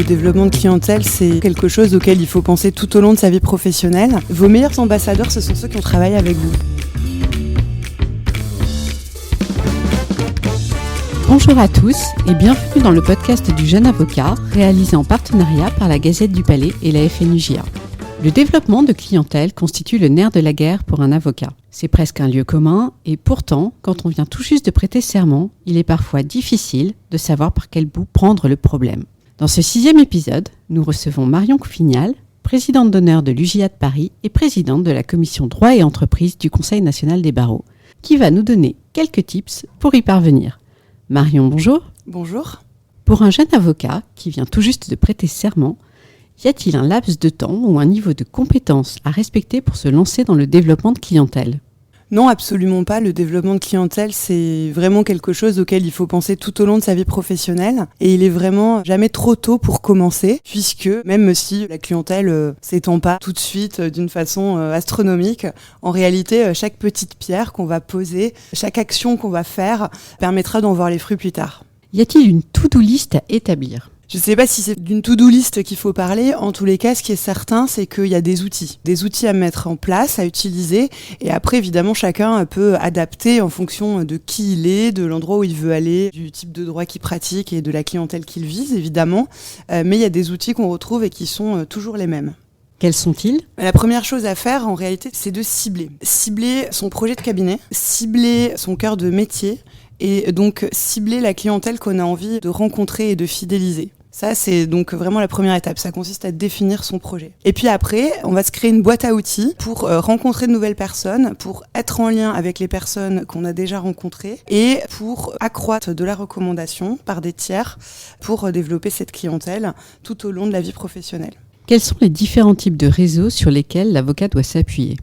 le développement de clientèle, c'est quelque chose auquel il faut penser tout au long de sa vie professionnelle. Vos meilleurs ambassadeurs, ce sont ceux qui ont travaillé avec vous. Bonjour à tous et bienvenue dans le podcast du Jeune Avocat, réalisé en partenariat par la Gazette du Palais et la FNUJA. Le développement de clientèle constitue le nerf de la guerre pour un avocat. C'est presque un lieu commun et pourtant, quand on vient tout juste de prêter serment, il est parfois difficile de savoir par quel bout prendre le problème. Dans ce 6e épisode, nous recevons Marion Coufignal, présidente d'honneur de l'UJA de Paris et présidente de la commission droit et entreprise du Conseil national des barreaux, qui va nous donner quelques tips pour y parvenir. Marion, bonjour. Bonjour. Pour un jeune avocat qui vient tout juste de prêter serment, y a-t-il un laps de temps ou un niveau de compétence à respecter pour se lancer dans le développement de clientèle ? Non, absolument pas. Le développement de clientèle, c'est vraiment quelque chose auquel il faut penser tout au long de sa vie professionnelle. Et il est vraiment jamais trop tôt pour commencer, puisque même si la clientèle s'étend pas tout de suite d'une façon astronomique, en réalité, chaque petite pierre qu'on va poser, chaque action qu'on va faire, permettra d'en voir les fruits plus tard. Y a-t-il une to-do list à établir ? Je ne sais pas si c'est d'une to-do list qu'il faut parler. En tous les cas, ce qui est certain, c'est qu'il y a des outils à mettre en place, à utiliser. Et après, évidemment, chacun peut adapter en fonction de qui il est, de l'endroit où il veut aller, du type de droit qu'il pratique et de la clientèle qu'il vise, évidemment. Mais il y a des outils qu'on retrouve et qui sont toujours les mêmes. Quels sont-ils ? La première chose à faire, en réalité, c'est de cibler. Cibler son projet de cabinet, cibler son cœur de métier et donc cibler la clientèle qu'on a envie de rencontrer et de fidéliser. Ça, c'est donc vraiment la première étape. Ça consiste à définir son projet. Et puis après, on va se créer une boîte à outils pour rencontrer de nouvelles personnes, pour être en lien avec les personnes qu'on a déjà rencontrées et pour accroître de la recommandation par des tiers pour développer cette clientèle tout au long de la vie professionnelle. Quels sont les différents types de réseaux sur lesquels l'avocat doit s'appuyer ?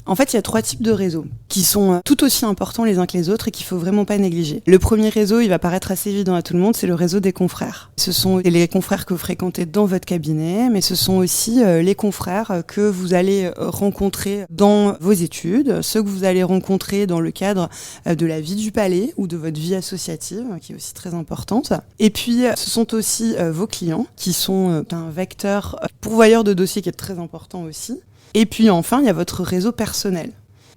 En fait, il y a 3 types de réseaux qui sont tout aussi importants les uns que les autres et qu'il faut vraiment pas négliger. Le premier réseau, il va paraître assez évident à tout le monde, c'est le réseau des confrères. Ce sont les confrères que vous fréquentez dans votre cabinet, mais ce sont aussi les confrères que vous allez rencontrer dans vos études, ceux que vous allez rencontrer dans le cadre de la vie du palais ou de votre vie associative, qui est aussi très importante. Et puis, ce sont aussi vos clients, qui sont un vecteur pourvoyeur de dossiers qui est très important aussi. Et puis enfin, il y a votre réseau personnel.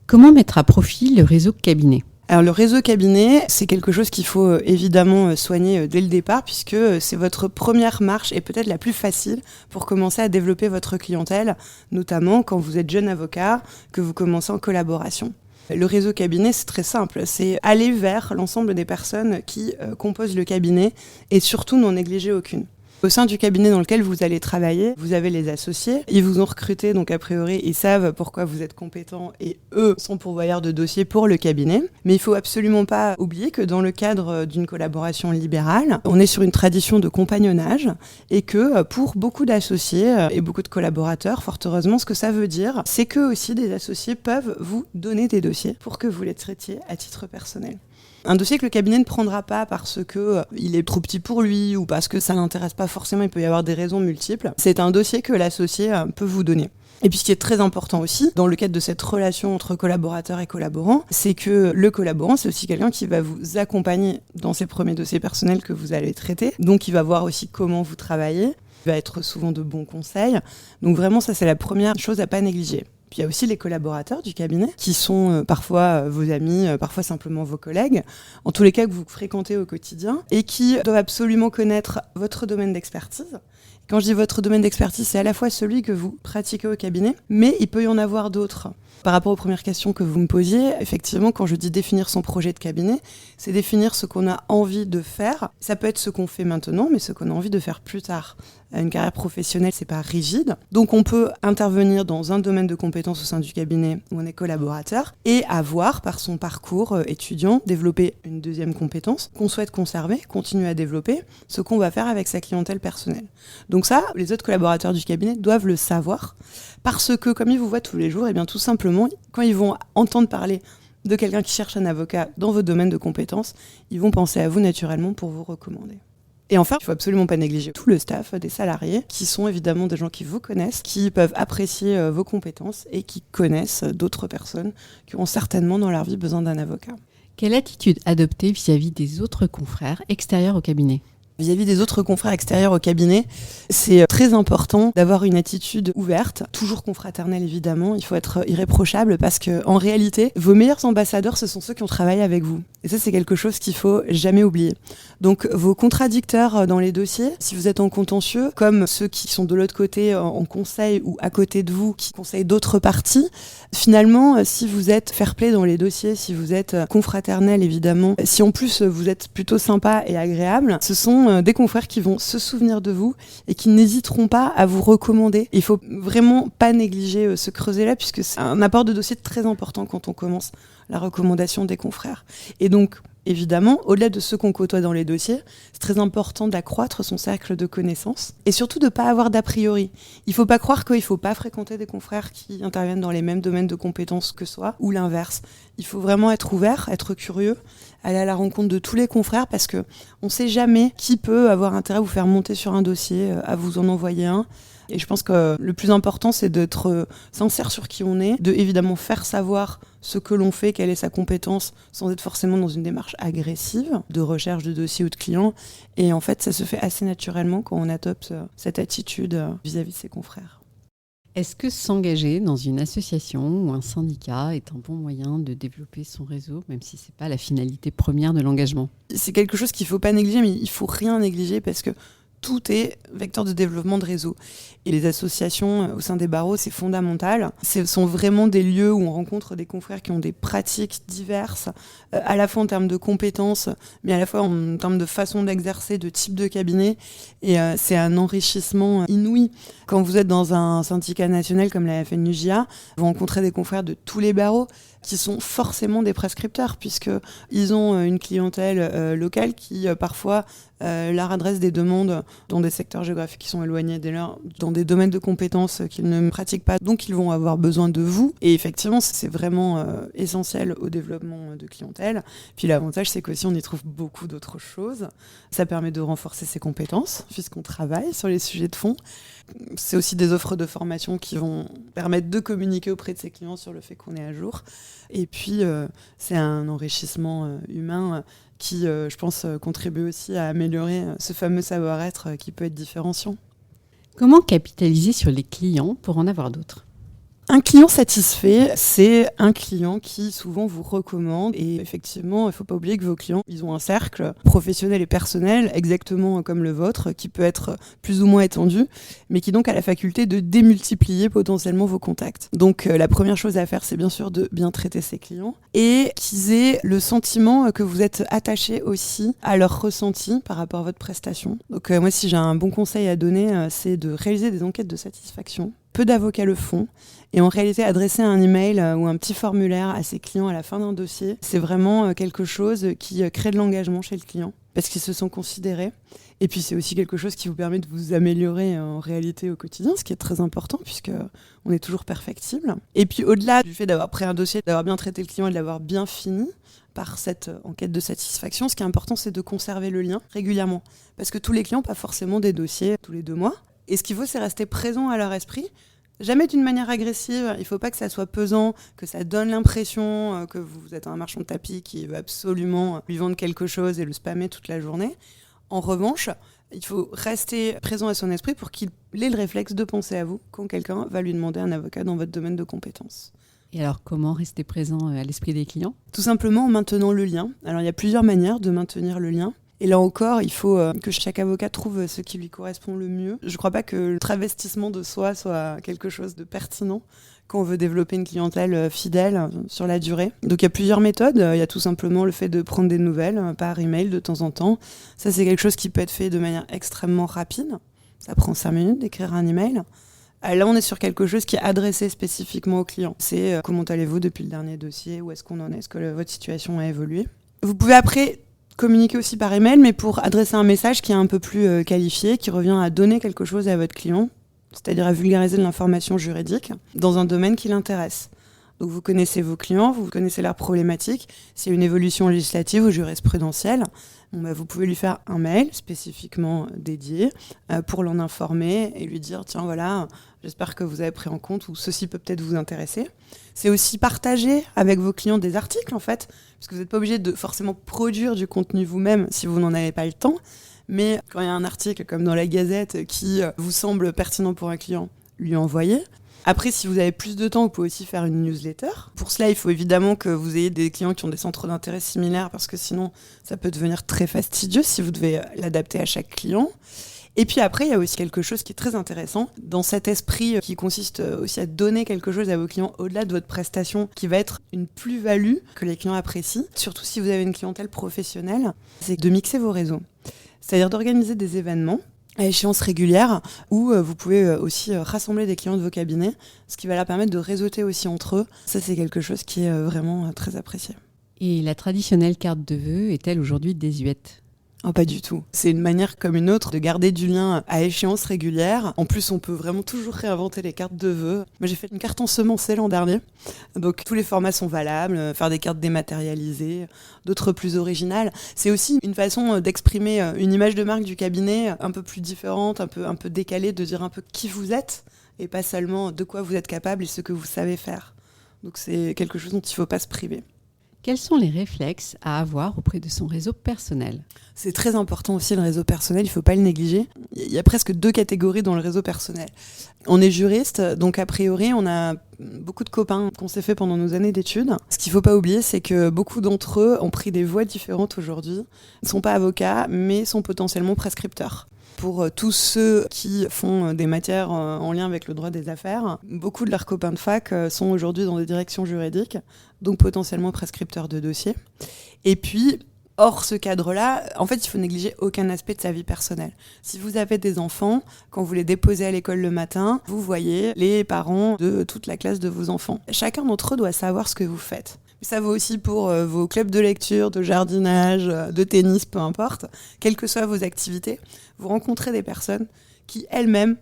Comment mettre à profit le réseau cabinet ? Alors le réseau cabinet, c'est quelque chose qu'il faut évidemment soigner dès le départ puisque c'est votre première marche et peut-être la plus facile pour commencer à développer votre clientèle, notamment quand vous êtes jeune avocat, que vous commencez en collaboration. Le réseau cabinet, c'est très simple, c'est aller vers l'ensemble des personnes qui composent le cabinet et surtout n'en négliger aucune. Au sein du cabinet dans lequel vous allez travailler, vous avez les associés. Ils vous ont recruté, donc a priori, ils savent pourquoi vous êtes compétent et eux sont pourvoyeurs de dossiers pour le cabinet. Mais il faut absolument pas oublier que dans le cadre d'une collaboration libérale, on est sur une tradition de compagnonnage et que pour beaucoup d'associés et beaucoup de collaborateurs, fort heureusement, ce que ça veut dire, c'est que aussi des associés peuvent vous donner des dossiers pour que vous les traitiez à titre personnel. Un dossier que le cabinet ne prendra pas parce que il est trop petit pour lui ou parce que ça l'intéresse pas forcément, il peut y avoir des raisons multiples. C'est un dossier que l'associé peut vous donner. Et puis ce qui est très important aussi, dans le cadre de cette relation entre collaborateurs et collaborants, c'est que le collaborant, c'est aussi quelqu'un qui va vous accompagner dans ces premiers dossiers personnels que vous allez traiter. Donc il va voir aussi comment vous travaillez, il va être souvent de bons conseils. Donc vraiment ça c'est la première chose à pas négliger. Puis il y a aussi les collaborateurs du cabinet qui sont parfois vos amis, parfois simplement vos collègues, en tous les cas que vous fréquentez au quotidien et qui doivent absolument connaître votre domaine d'expertise. Quand je dis votre domaine d'expertise, c'est à la fois celui que vous pratiquez au cabinet, mais il peut y en avoir d'autres. Par rapport aux premières questions que vous me posiez, effectivement, quand je dis définir son projet de cabinet, c'est définir ce qu'on a envie de faire. Ça peut être ce qu'on fait maintenant, mais ce qu'on a envie de faire plus tard. Une carrière professionnelle, c'est pas rigide. Donc on peut intervenir dans un domaine de compétences au sein du cabinet où on est collaborateur et avoir, par son parcours étudiant, développer une deuxième compétence qu'on souhaite conserver, continuer à développer, ce qu'on va faire avec sa clientèle personnelle. Donc ça, les autres collaborateurs du cabinet doivent le savoir parce que, comme ils vous voient tous les jours, et bien tout simplement, quand ils vont entendre parler de quelqu'un qui cherche un avocat dans votre domaine de compétences, ils vont penser à vous naturellement pour vous recommander. Et enfin, il ne faut absolument pas négliger tout le staff des salariés, qui sont évidemment des gens qui vous connaissent, qui peuvent apprécier vos compétences et qui connaissent d'autres personnes qui ont certainement dans leur vie besoin d'un avocat. Quelle attitude adopter vis-à-vis des autres confrères extérieurs au cabinet ? Vis-à-vis des autres confrères extérieurs au cabinet, c'est très important d'avoir une attitude ouverte, toujours confraternelle évidemment. Il faut être irréprochable parce que en réalité, vos meilleurs ambassadeurs, ce sont ceux qui ont travaillé avec vous. Et ça, c'est quelque chose qu'il faut jamais oublier. Donc, vos contradicteurs dans les dossiers, si vous êtes en contentieux, comme ceux qui sont de l'autre côté en conseil ou à côté de vous, qui conseillent d'autres parties, finalement, si vous êtes fair-play dans les dossiers, si vous êtes confraternel évidemment, si en plus vous êtes plutôt sympa et agréable, ce sont des confrères qui vont se souvenir de vous et qui n'hésiteront pas à vous recommander. Il faut vraiment pas négliger ce creuset-là puisque c'est un apport de dossier très important quand on commence la recommandation des confrères. Et donc, évidemment, au-delà de ceux qu'on côtoie dans les dossiers, c'est très important d'accroître son cercle de connaissances et surtout de ne pas avoir d'a priori. Il ne faut pas croire qu'il ne faut pas fréquenter des confrères qui interviennent dans les mêmes domaines de compétences que soi ou l'inverse. Il faut vraiment être ouvert, être curieux, aller à la rencontre de tous les confrères parce qu'on ne sait jamais qui peut avoir intérêt à vous faire monter sur un dossier, à vous en envoyer un. Et je pense que le plus important, c'est d'être sincère sur qui on est, de évidemment faire savoir ce que l'on fait, quelle est sa compétence, sans être forcément dans une démarche agressive de recherche de dossiers ou de clients. Et en fait, ça se fait assez naturellement quand on adopte cette attitude vis-à-vis de ses confrères. Est-ce que s'engager dans une association ou un syndicat est un bon moyen de développer son réseau, même si ce n'est pas la finalité première de l'engagement ? C'est quelque chose qu'il ne faut pas négliger, mais il ne faut rien négliger parce que tout est vecteur de développement de réseau. Et les associations au sein des barreaux, c'est fondamental. Ce sont vraiment des lieux où on rencontre des confrères qui ont des pratiques diverses, à la fois en termes de compétences, mais à la fois en termes de façon d'exercer, de type de cabinet. Et c'est un enrichissement inouï. Quand vous êtes dans un syndicat national comme la FNUJA, vous rencontrez des confrères de tous les barreaux qui sont forcément des prescripteurs, puisqu'ils ont une clientèle locale qui, parfois, leur adresse des demandes dans des secteurs géographiques qui sont éloignés des leurs, dans des domaines de compétences qu'ils ne pratiquent pas. Donc, ils vont avoir besoin de vous. Et effectivement, c'est vraiment essentiel au développement de clientèle. Puis l'avantage, c'est qu'aussi, on y trouve beaucoup d'autres choses. Ça permet de renforcer ses compétences, puisqu'on travaille sur les sujets de fond. C'est aussi des offres de formation qui vont permettre de communiquer auprès de ses clients sur le fait qu'on est à jour. Et puis, c'est un enrichissement humain qui, je pense, contribue aussi à améliorer ce fameux savoir-être qui peut être différenciant. Comment capitaliser sur les clients pour en avoir d'autres ? Un client satisfait, c'est un client qui souvent vous recommande. Et effectivement, il ne faut pas oublier que vos clients, ils ont un cercle professionnel et personnel, exactement comme le vôtre, qui peut être plus ou moins étendu, mais qui donc a la faculté de démultiplier potentiellement vos contacts. Donc la première chose à faire, c'est bien sûr de bien traiter ses clients et qu'ils aient le sentiment que vous êtes attaché aussi à leur ressenti par rapport à votre prestation. Donc moi, si j'ai un bon conseil à donner, c'est de réaliser des enquêtes de satisfaction. Peu d'avocats le font. Et en réalité, adresser un email ou un petit formulaire à ses clients à la fin d'un dossier, c'est vraiment quelque chose qui crée de l'engagement chez le client, parce qu'ils se sont considérés. Et puis, c'est aussi quelque chose qui vous permet de vous améliorer en réalité au quotidien, ce qui est très important, puisqu'on est toujours perfectible. Et puis, au-delà du fait d'avoir pris un dossier, d'avoir bien traité le client et de l'avoir bien fini, par cette enquête de satisfaction, ce qui est important, c'est de conserver le lien régulièrement. Parce que tous les clients n'ont pas forcément des dossiers tous les 2 mois. Et ce qu'il faut, c'est rester présent à leur esprit. Jamais d'une manière agressive, il ne faut pas que ça soit pesant, que ça donne l'impression que vous êtes un marchand de tapis qui veut absolument lui vendre quelque chose et le spammer toute la journée. En revanche, il faut rester présent à son esprit pour qu'il ait le réflexe de penser à vous quand quelqu'un va lui demander un avocat dans votre domaine de compétences. Et alors, comment rester présent à l'esprit des clients ? Tout simplement en maintenant le lien. Alors, il y a plusieurs manières de maintenir le lien. Et là encore, il faut que chaque avocat trouve ce qui lui correspond le mieux. Je ne crois pas que le travestissement de soi soit quelque chose de pertinent quand on veut développer une clientèle fidèle sur la durée. Donc il y a plusieurs méthodes. Il y a tout simplement le fait de prendre des nouvelles par email de temps en temps. Ça, c'est quelque chose qui peut être fait de manière extrêmement rapide. Ça prend 5 minutes d'écrire un email. Là, on est sur quelque chose qui est adressé spécifiquement au client. C'est comment allez-vous depuis le dernier dossier ? Où est-ce qu'on en est ? Est-ce que votre situation a évolué ? Vous pouvez après communiquer aussi par email, mais pour adresser un message qui est un peu plus qualifié, qui revient à donner quelque chose à votre client, c'est-à-dire à vulgariser de l'information juridique dans un domaine qui l'intéresse. Donc vous connaissez vos clients, vous connaissez leurs problématiques. S'il y a une évolution législative ou jurisprudentielle, vous pouvez lui faire un mail spécifiquement dédié pour l'en informer et lui dire « Tiens, voilà, j'espère que vous avez pris en compte ou ceci peut peut-être vous intéresser ». C'est aussi partager avec vos clients des articles, en fait, parce que vous n'êtes pas obligé de forcément produire du contenu vous-même si vous n'en avez pas le temps. Mais quand il y a un article comme dans la Gazette qui vous semble pertinent pour un client, lui envoyer. Après, si vous avez plus de temps, vous pouvez aussi faire une newsletter. Pour cela, il faut évidemment que vous ayez des clients qui ont des centres d'intérêt similaires parce que sinon, ça peut devenir très fastidieux si vous devez l'adapter à chaque client. Et puis après, il y a aussi quelque chose qui est très intéressant dans cet esprit qui consiste aussi à donner quelque chose à vos clients au-delà de votre prestation qui va être une plus-value que les clients apprécient, surtout si vous avez une clientèle professionnelle, c'est de mixer vos réseaux. C'est-à-dire d'organiser des événements à échéance régulière où vous pouvez aussi rassembler des clients de vos cabinets, ce qui va leur permettre de réseauter aussi entre eux. Ça, c'est quelque chose qui est vraiment très apprécié. Et la traditionnelle carte de vœux est-elle aujourd'hui désuète ? Oh, pas du tout. C'est une manière comme une autre de garder du lien à échéance régulière. En plus, on peut vraiment toujours réinventer les cartes de vœux. Moi, j'ai fait une carte ensemencée l'an dernier. Donc, tous les formats sont valables. Faire des cartes dématérialisées, d'autres plus originales. C'est aussi une façon d'exprimer une image de marque du cabinet un peu plus différente, un peu décalée, de dire un peu qui vous êtes et pas seulement de quoi vous êtes capable et ce que vous savez faire. Donc, c'est quelque chose dont il ne faut pas se priver. Quels sont les réflexes à avoir auprès de son réseau personnel ? C'est très important aussi le réseau personnel, il ne faut pas le négliger. Il y a presque 2 catégories dans le réseau personnel. On est juriste, donc a priori on a beaucoup de copains qu'on s'est fait pendant nos années d'études. Ce qu'il ne faut pas oublier, c'est que beaucoup d'entre eux ont pris des voies différentes aujourd'hui. Ils ne sont pas avocats, mais sont potentiellement prescripteurs. Pour tous ceux qui font des matières en lien avec le droit des affaires, beaucoup de leurs copains de fac sont aujourd'hui dans des directions juridiques, donc potentiellement prescripteurs de dossiers. Et puis, hors ce cadre-là, en fait, il faut négliger aucun aspect de sa vie personnelle. Si vous avez des enfants, quand vous les déposez à l'école le matin, vous voyez les parents de toute la classe de vos enfants. Chacun d'entre eux doit savoir ce que vous faites. Ça vaut aussi pour vos clubs de lecture, de jardinage, de tennis, peu importe. Quelles que soient vos activités, vous rencontrez des personnes qui, elles-mêmes,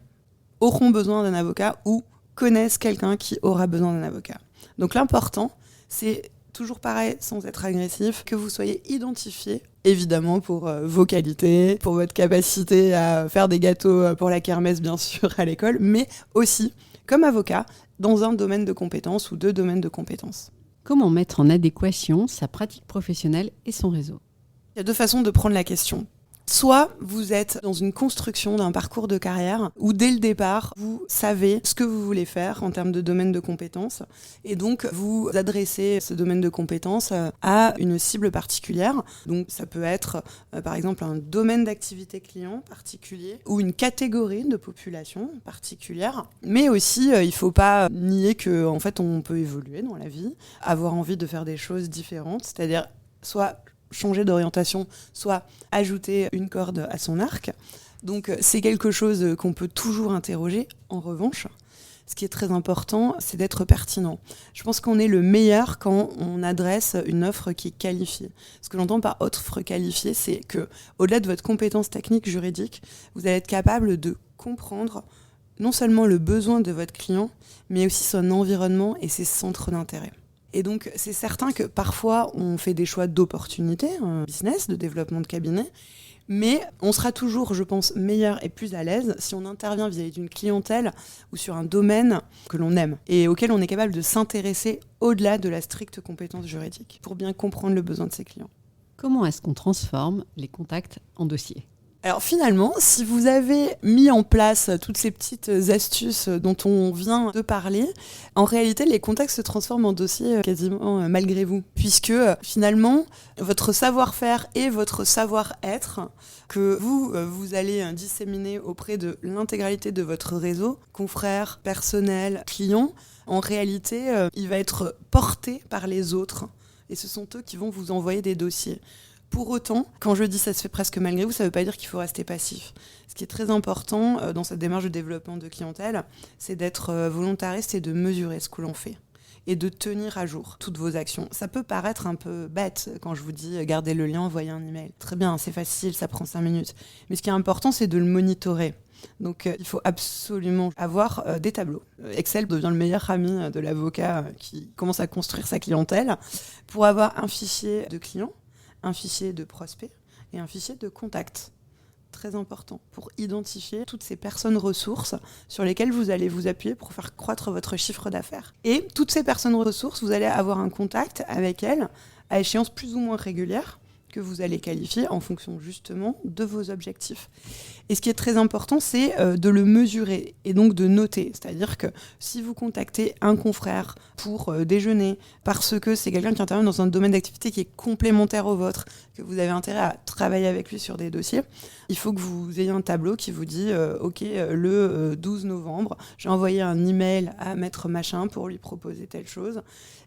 auront besoin d'un avocat ou connaissent quelqu'un qui aura besoin d'un avocat. Donc l'important, c'est toujours pareil, sans être agressif, que vous soyez identifié, évidemment, pour vos qualités, pour votre capacité à faire des gâteaux pour la kermesse, bien sûr, à l'école, mais aussi, comme avocat, dans un domaine de compétences ou 2 domaines de compétences. Comment mettre en adéquation sa pratique professionnelle et son réseau ? Il y a 2 façons de prendre la question. Soit vous êtes dans une construction d'un parcours de carrière où dès le départ, vous savez ce que vous voulez faire en termes de domaine de compétences et donc vous adressez ce domaine de compétences à une cible particulière. Donc ça peut être par exemple un domaine d'activité client particulier ou une catégorie de population particulière. Mais aussi, il ne faut pas nier qu'en fait on peut évoluer dans la vie, avoir envie de faire des choses différentes, c'est-à-dire soit changer d'orientation, soit ajouter une corde à son arc. Donc c'est quelque chose qu'on peut toujours interroger. En revanche, ce qui est très important, c'est d'être pertinent. Je pense qu'on est le meilleur quand on adresse une offre qui est qualifiée. Ce que j'entends par offre qualifiée, c'est que, au-delà de votre compétence technique juridique, vous allez être capable de comprendre non seulement le besoin de votre client, mais aussi son environnement et ses centres d'intérêt. Et donc, c'est certain que parfois, on fait des choix d'opportunité, business, de développement de cabinet, mais on sera toujours, je pense, meilleur et plus à l'aise si on intervient vis-à-vis d'une clientèle ou sur un domaine que l'on aime et auquel on est capable de s'intéresser au-delà de la stricte compétence juridique pour bien comprendre le besoin de ses clients. Comment est-ce qu'on transforme les contacts en dossiers ? Alors finalement, si vous avez mis en place toutes ces petites astuces dont on vient de parler, en réalité, les contacts se transforment en dossiers quasiment malgré vous. Puisque finalement, votre savoir-faire et votre savoir-être que vous allez disséminer auprès de l'intégralité de votre réseau, confrères, personnel, clients, en réalité, il va être porté par les autres. Et ce sont eux qui vont vous envoyer des dossiers. Pour autant, quand je dis ça se fait presque malgré vous, ça ne veut pas dire qu'il faut rester passif. Ce qui est très important dans cette démarche de développement de clientèle, c'est d'être volontariste et de mesurer ce que l'on fait et de tenir à jour toutes vos actions. Ça peut paraître un peu bête quand je vous dis gardez le lien, envoyez un email. Très bien, c'est facile, ça prend 5 minutes. Mais ce qui est important, c'est de le monitorer. Donc il faut absolument avoir des tableaux. Excel devient le meilleur ami de l'avocat qui commence à construire sa clientèle pour avoir un fichier de clients, un fichier de prospects et un fichier de contacts. Très important pour identifier toutes ces personnes ressources sur lesquelles vous allez vous appuyer pour faire croître votre chiffre d'affaires. Et toutes ces personnes ressources, vous allez avoir un contact avec elles à échéance plus ou moins régulière que vous allez qualifier en fonction justement de vos objectifs. Et ce qui est très important, c'est de le mesurer et donc de noter. C'est-à-dire que si vous contactez un confrère pour déjeuner parce que c'est quelqu'un qui intervient dans un domaine d'activité qui est complémentaire au vôtre, que vous avez intérêt à travailler avec lui sur des dossiers, il faut que vous ayez un tableau qui vous dit OK, le 12 novembre, j'ai envoyé un email à maître machin pour lui proposer telle chose.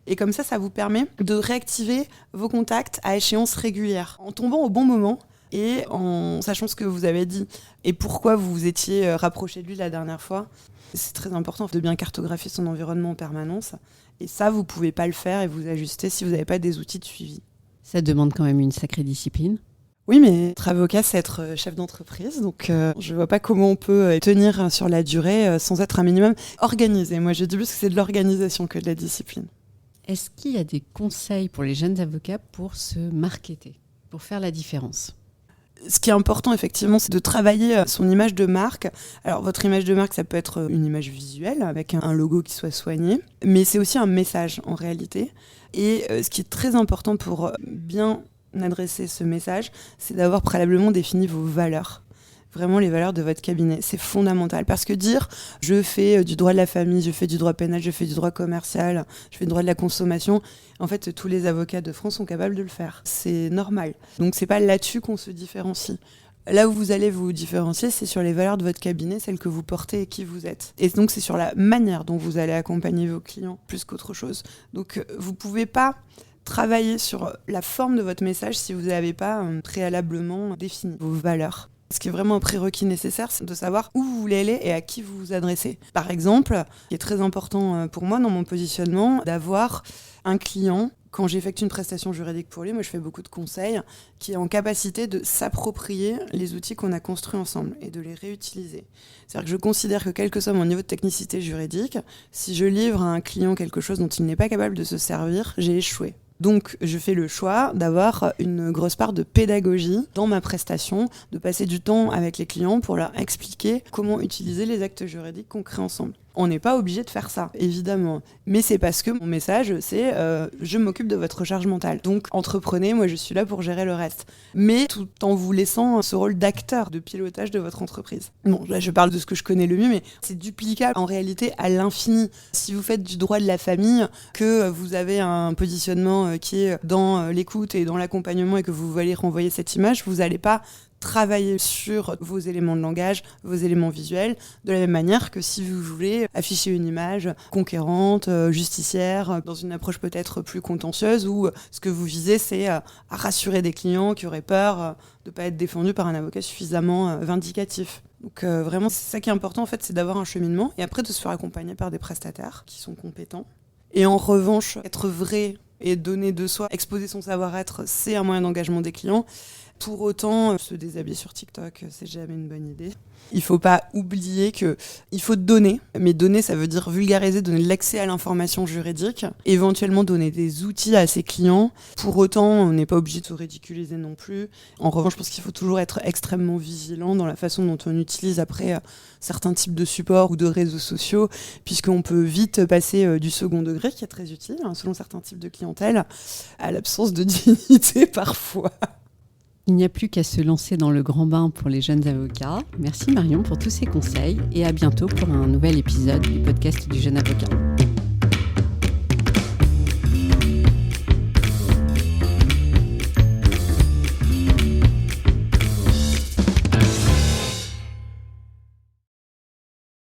Et comme ça vous permet de réactiver vos contacts à échéance régulière, en tombant au bon moment et en sachant ce que vous avez dit et pourquoi vous vous étiez rapproché de lui la dernière fois. C'est très important de bien cartographier son environnement en permanence. Et ça, vous ne pouvez pas le faire et vous ajuster si vous n'avez pas des outils de suivi. Ça demande quand même une sacrée discipline. Oui, mais être avocat, c'est être chef d'entreprise. Donc, je ne vois pas comment on peut tenir sur la durée sans être un minimum organisé. Moi, je dis plus que c'est de l'organisation que de la discipline. Est-ce qu'il y a des conseils pour les jeunes avocats pour se marketer, pour faire la différence ? Ce qui est important, effectivement, c'est de travailler son image de marque. Alors, votre image de marque, ça peut être une image visuelle avec un logo qui soit soigné, mais c'est aussi un message en réalité. Et ce qui est très important pour bien adresser ce message, c'est d'avoir préalablement défini vos valeurs. Vraiment les valeurs de votre cabinet, c'est fondamental. Parce que dire « je fais du droit de la famille, je fais du droit pénal, je fais du droit commercial, je fais du droit de la consommation », en fait, tous les avocats de France sont capables de le faire. C'est normal. Donc, c'est pas là-dessus qu'on se différencie. Là où vous allez vous différencier, c'est sur les valeurs de votre cabinet, celles que vous portez et qui vous êtes. Et donc, c'est sur la manière dont vous allez accompagner vos clients plus qu'autre chose. Donc, vous pouvez pas travailler sur la forme de votre message si vous n'avez pas préalablement défini vos valeurs. Ce qui est vraiment un prérequis nécessaire, c'est de savoir où vous voulez aller et à qui vous vous adressez. Par exemple, ce qui est très important pour moi dans mon positionnement, d'avoir un client, quand j'effectue une prestation juridique pour lui, moi je fais beaucoup de conseils, qui est en capacité de s'approprier les outils qu'on a construits ensemble et de les réutiliser. C'est-à-dire que je considère que quel que soit mon niveau de technicité juridique, si je livre à un client quelque chose dont il n'est pas capable de se servir, j'ai échoué. Donc, je fais le choix d'avoir une grosse part de pédagogie dans ma prestation, de passer du temps avec les clients pour leur expliquer comment utiliser les actes juridiques qu'on crée ensemble. On n'est pas obligé de faire ça, évidemment. Mais c'est parce que mon message, c'est je m'occupe de votre charge mentale. Donc, entreprenez, moi je suis là pour gérer le reste. Mais tout en vous laissant ce rôle d'acteur, de pilotage de votre entreprise. Bon, là je parle de ce que je connais le mieux, mais c'est duplicable en réalité à l'infini. Si vous faites du droit de la famille, que vous avez un positionnement qui est dans l'écoute et dans l'accompagnement et que vous voulez renvoyer cette image, vous n'allez pas travailler sur vos éléments de langage, vos éléments visuels, de la même manière que si vous voulez afficher une image conquérante, justicière, dans une approche peut-être plus contentieuse, où ce que vous visez, c'est à rassurer des clients qui auraient peur de ne pas être défendus par un avocat suffisamment vindicatif. Donc vraiment, c'est ça qui est important, en fait, c'est d'avoir un cheminement et après de se faire accompagner par des prestataires qui sont compétents. Et en revanche, être vrai et donner de soi, exposer son savoir-être, c'est un moyen d'engagement des clients. Pour autant, se déshabiller sur TikTok, c'est jamais une bonne idée. Il ne faut pas oublier qu'il faut donner, mais donner, ça veut dire vulgariser, donner de l'accès à l'information juridique, éventuellement donner des outils à ses clients. Pour autant, on n'est pas obligé de se ridiculiser non plus. En revanche, je pense qu'il faut toujours être extrêmement vigilant dans la façon dont on utilise après certains types de supports ou de réseaux sociaux, puisqu'on peut vite passer du second degré, qui est très utile, selon certains types de clientèle, à l'absence de dignité parfois. Il n'y a plus qu'à se lancer dans le grand bain pour les jeunes avocats. Merci Marion pour tous ces conseils et à bientôt pour un nouvel épisode du podcast du jeune avocat.